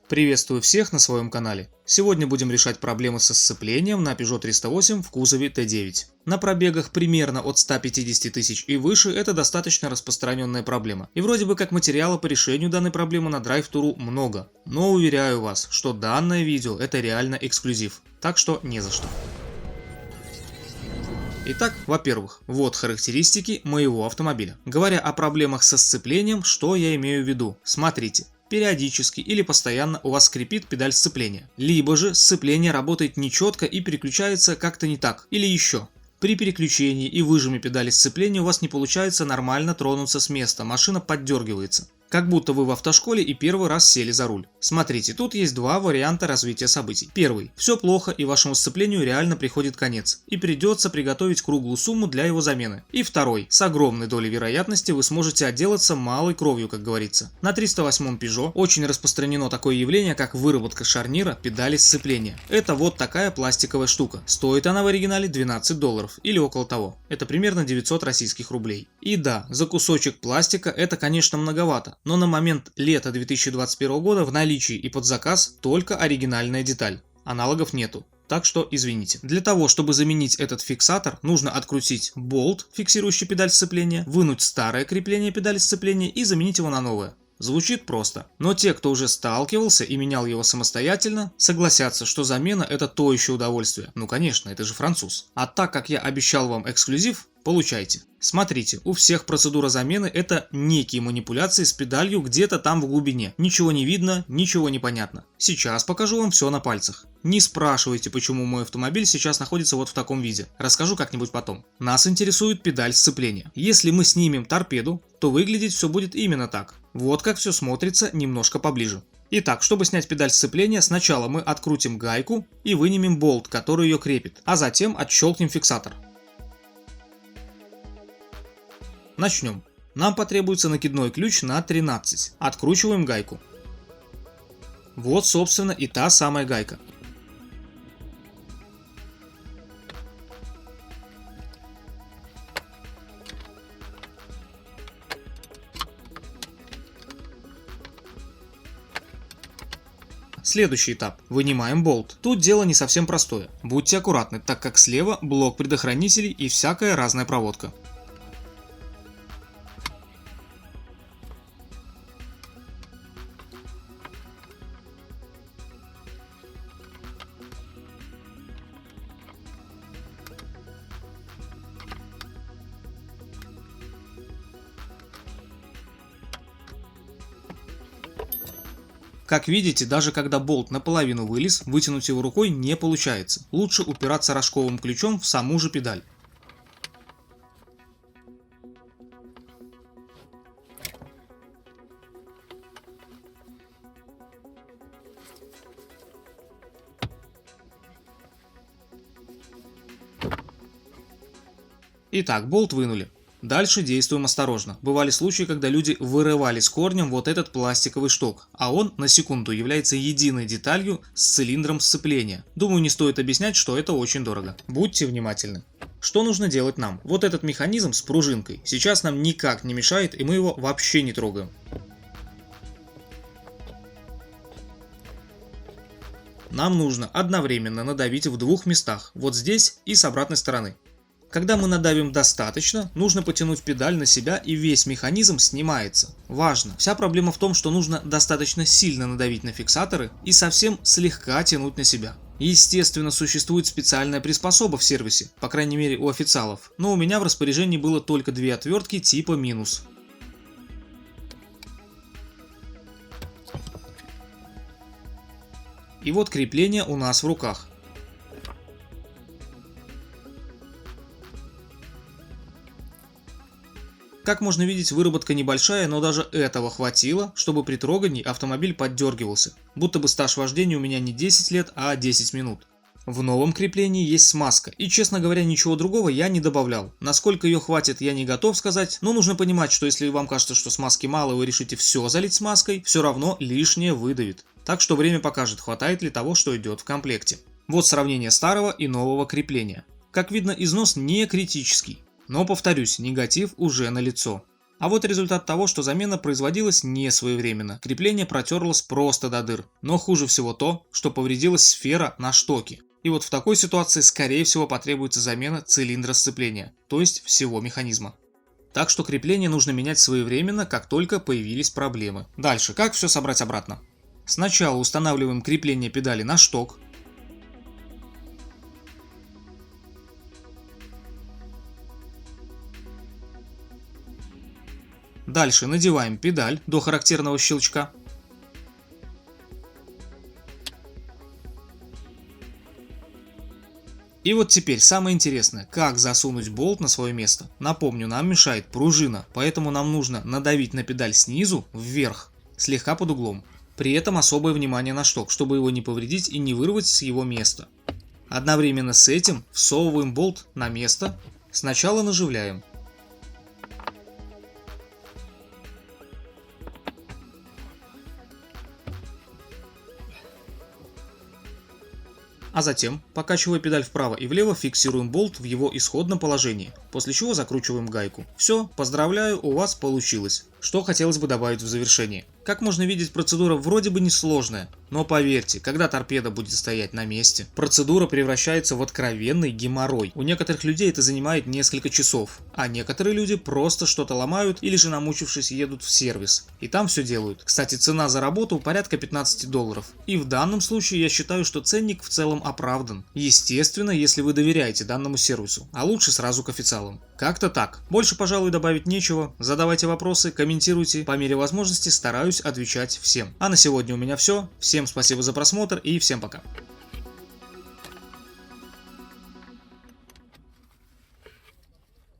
Приветствую всех на своем канале. Сегодня будем решать проблемы со сцеплением на Peugeot 308 в кузове T9. На пробегах примерно от 150 тысяч и выше это достаточно распространенная проблема. И вроде бы как материала по решению данной проблемы на драйв-туру много. Но уверяю вас, что данное видео это реально эксклюзив. Так что не за что. Итак, во-первых, вот характеристики моего автомобиля. Говоря о проблемах со сцеплением, что я имею в виду? Смотрите. Периодически или постоянно у вас скрипит педаль сцепления. Либо же сцепление работает нечетко и переключается как-то не так. Или еще. При переключении и выжиме педали сцепления у вас не получается нормально тронуться с места, машина поддергивается. Как будто вы в автошколе и первый раз сели за руль. Смотрите, тут есть два варианта развития событий. Первый. Все плохо и вашему сцеплению реально приходит конец. И придется приготовить круглую сумму для его замены. И второй. С огромной долей вероятности вы сможете отделаться малой кровью, как говорится. На 308 Peugeot очень распространено такое явление, как выработка шарнира педали сцепления. Это вот такая пластиковая штука. Стоит она в оригинале $12 или около того. Это примерно 900 российских рублей. И да, за кусочек пластика это, конечно, многовато. Но на момент лета 2021 года в наличии и под заказ только оригинальная деталь. Аналогов нету. Так что извините. Для того, чтобы заменить этот фиксатор, нужно открутить болт, фиксирующий педаль сцепления, вынуть старое крепление педали сцепления и заменить его на новое. Звучит просто. Но те, кто уже сталкивался и менял его самостоятельно, согласятся, что замена это то еще удовольствие. Ну конечно, это же француз. А так как я обещал вам эксклюзив, получайте. Смотрите, у всех процедура замены это некие манипуляции с педалью где-то там в глубине. Ничего не видно, ничего не понятно. Сейчас покажу вам все на пальцах. Не спрашивайте, почему мой автомобиль сейчас находится вот в таком виде. Расскажу как-нибудь потом. Нас интересует педаль сцепления. Если мы снимем торпеду, то выглядеть все будет именно так. Вот как все смотрится немножко поближе. Итак, чтобы снять педаль сцепления, сначала мы открутим гайку и вынимем болт, который ее крепит, а затем отщелкнем фиксатор. Начнем. Нам потребуется накидной ключ на 13. Откручиваем гайку. Вот, собственно, и та самая гайка. Следующий этап. Вынимаем болт. Тут дело не совсем простое. Будьте аккуратны, так как слева блок предохранителей и всякая разная проводка. Как видите, даже когда болт наполовину вылез, вытянуть его рукой не получается. Лучше упираться рожковым ключом в саму же педаль. Итак, болт вынули. Дальше действуем осторожно. Бывали случаи, когда люди вырывали с корнем вот этот пластиковый шток, а он, на секунду, является единой деталью с цилиндром сцепления. Думаю, не стоит объяснять, что это очень дорого. Будьте внимательны. Что нужно делать нам? Вот этот механизм с пружинкой сейчас нам никак не мешает, и мы его вообще не трогаем. Нам нужно одновременно надавить в двух местах, вот здесь и с обратной стороны. Когда мы надавим достаточно, нужно потянуть педаль на себя и весь механизм снимается. Важно! Вся проблема в том, что нужно достаточно сильно надавить на фиксаторы и совсем слегка тянуть на себя. Естественно, существует специальная приспособа в сервисе, по крайней мере у официалов, но у меня в распоряжении было только две отвертки типа минус. И вот крепление у нас в руках. Как можно видеть, выработка небольшая, но даже этого хватило, чтобы при трогании автомобиль поддергивался. Будто бы стаж вождения у меня не 10 лет, а 10 минут. В новом креплении есть смазка, и, честно говоря, ничего другого я не добавлял. Насколько ее хватит, я не готов сказать, но нужно понимать, что если вам кажется, что смазки мало, и вы решите все залить смазкой, все равно лишнее выдавит. Так что время покажет, хватает ли того, что идет в комплекте. Вот сравнение старого и нового крепления. Как видно, износ не критический. Но повторюсь, негатив уже налицо. А вот результат того, что замена производилась не своевременно. Крепление протерлось просто до дыр. Но хуже всего то, что повредилась сфера на штоке. И вот в такой ситуации, скорее всего, потребуется замена цилиндра сцепления, то есть всего механизма. Так что крепление нужно менять своевременно, как только появились проблемы. Дальше, как все собрать обратно? Сначала устанавливаем крепление педали на шток. Дальше надеваем педаль до характерного щелчка. И вот теперь самое интересное, как засунуть болт на свое место. Напомню, нам мешает пружина, поэтому нам нужно надавить на педаль снизу вверх, слегка под углом. При этом особое внимание на шток, чтобы его не повредить и не вырвать с его места. Одновременно с этим всовываем болт на место, сначала наживляем. А затем, покачивая педаль вправо и влево, фиксируем болт в его исходном положении, после чего закручиваем гайку. Все, поздравляю, у вас получилось. Что хотелось бы добавить в завершении. Как можно видеть, процедура вроде бы несложная, но поверьте, когда торпеда будет стоять на месте, процедура превращается в откровенный геморрой. У некоторых людей это занимает несколько часов, а некоторые люди просто что-то ломают или же, намучившись, едут в сервис и там все делают. Кстати, цена за работу порядка $15. И в данном случае я считаю, что ценник в целом оправдан. Естественно, если вы доверяете данному сервису, а лучше сразу к официалам. Как-то так. Больше, пожалуй, добавить нечего. Задавайте вопросы, комментируйте. По мере возможности стараюсь отвечать всем. А на сегодня у меня все. Всем спасибо за просмотр и всем пока.